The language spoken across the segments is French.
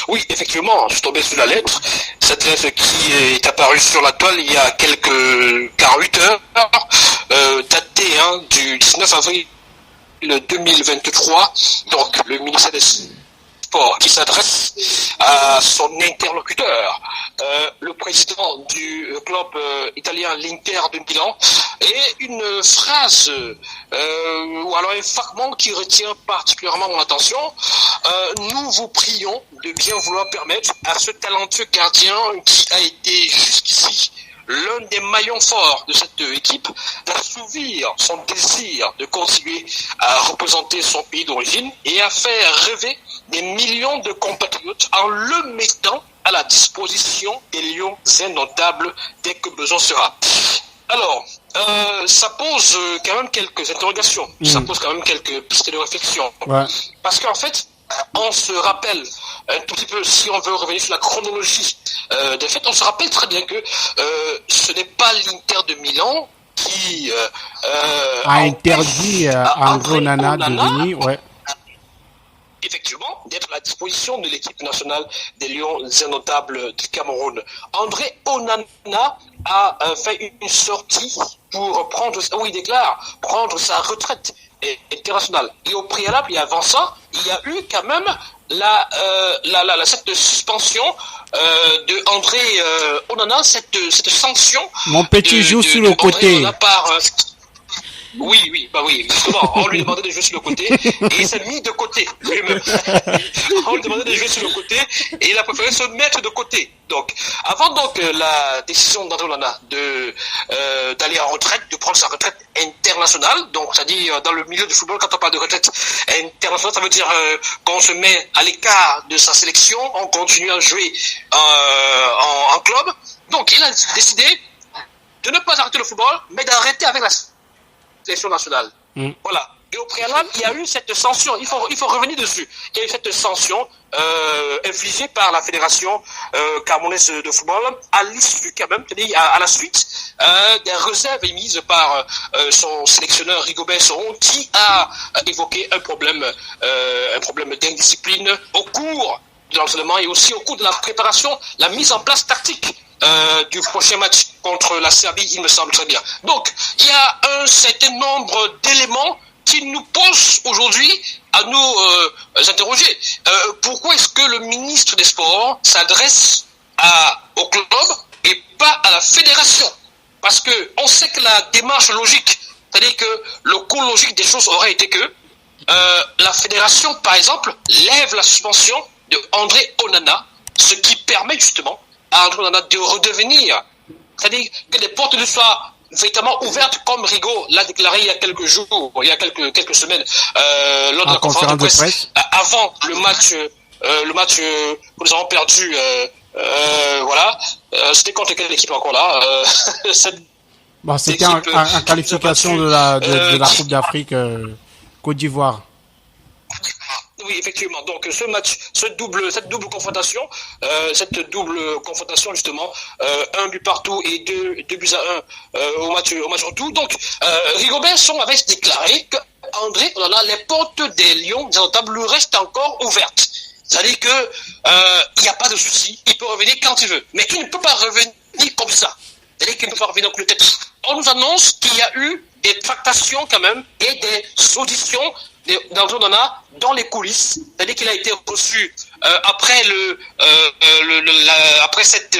Oui, effectivement, je suis tombé sous la lettre. Cette lettre qui est apparue sur la toile il y a quelques 48 heures, datée du 19 avril 2023. Donc, le ministère des Sports qui s'adresse à son interlocuteur, le président du club italien l'Inter de Milan, et une phrase ou alors un fragment qui retient particulièrement mon attention. Nous vous prions de bien vouloir permettre à ce talentueux gardien qui a été jusqu'ici l'un des maillons forts de cette équipe d'assouvir son désir de continuer à représenter son pays d'origine et à faire rêver des millions de compatriotes en le mettant à la disposition des lions indomptables dès que besoin sera. Alors, ça pose quand même quelques interrogations, ça pose quand même quelques pistes de réflexion. Ouais. Parce qu'en fait, on se rappelle un tout petit peu, si on veut revenir sur la chronologie des faits, on se rappelle très bien que ce n'est pas l'Inter de Milan qui a interdit à André Onana de venir, ouais. Effectivement, d'être à la disposition de l'équipe nationale des Lions indomptables du Cameroun. André Onana a fait une sortie pour il déclare prendre sa retraite internationale. Et au préalable, et avant ça, il y a eu quand même cette suspension de André Onana, cette sanction. Mon petit joue sur le côté. Oui, justement, on lui demandait de jouer sur le côté et il s'est mis de côté lui-même. On lui demandait de jouer sur le côté et il a préféré se mettre de côté. Donc, avant la décision d'André Onana d'aller en retraite, de prendre sa retraite internationale, donc c'est-à-dire dans le milieu du football, quand on parle de retraite internationale, ça veut dire qu'on se met à l'écart de sa sélection, on continue à jouer en club. Donc, il a décidé de ne pas arrêter le football, mais d'arrêter avec la sélection nationale. Voilà. Et au préalable, il y a eu cette sanction. Il faut revenir dessus. Il y a eu cette sanction infligée par la fédération camerounaise de football à l'issue quand même, à la suite des réserves émises par son sélectionneur Rigobert Song, qui a évoqué un problème d'indiscipline au cours de l'entraînement et aussi au cours de la préparation, la mise en place tactique du prochain match contre la Serbie, il me semble très bien. Donc, il y a un certain nombre d'éléments qui nous poussent aujourd'hui à nous interroger. Pourquoi est-ce que le ministre des Sports s'adresse au club et pas à la fédération? Parce que on sait que la démarche logique, c'est-à-dire que le cours logique des choses aurait été que la fédération, par exemple, lève la suspension de André Onana, ce qui permet justement à André Onana de redevenir, c'est-à-dire que les portes lui soient véritablement ouvertes, comme Rigaud l'a déclaré il y a quelques jours, il y a quelques semaines, lors de la conférence de presse, avant le match que nous avons perdu, c'était contre quelle équipe encore là c'était en qualification de la Coupe d'Afrique Côte d'Ivoire. Oui, effectivement. Donc cette double confrontation justement, 1 but partout et 2 buts à 1 au match retour. Donc Rigobert Song avait déclaré que André Onana, les portes des Lions indomptables lui restent encore ouvertes. C'est-à-dire que il n'y a pas de souci, il peut revenir quand il veut, mais il ne peut pas revenir comme ça. C'est-à-dire qu'il ne peut pas revenir comme le tête. On nous annonce qu'il y a eu des tractations quand même et des auditions d'André Onana dans les coulisses, c'est-à-dire qu'il a été reçu après après cette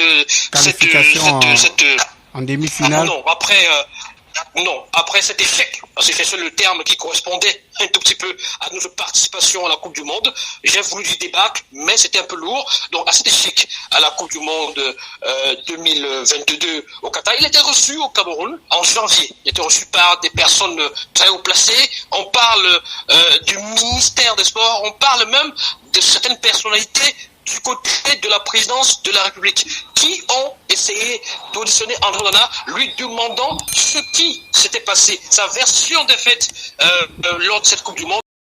en demi-finale. Après cet échec, parce que c'est le terme qui correspondait un tout petit peu à notre participation à la Coupe du Monde. J'ai voulu du débâcle, mais c'était un peu lourd. Donc à cet échec à la Coupe du Monde 2022 au Qatar, il était reçu au Cameroun en janvier. Il était reçu par des personnes très haut placées. On parle du ministère des Sports, on parle même de certaines personnalités du côté de la présidence de la République, qui ont essayé d'auditionner André Onana, lui demandant ce qui s'était passé, sa version des faits lors de cette Coupe du Monde.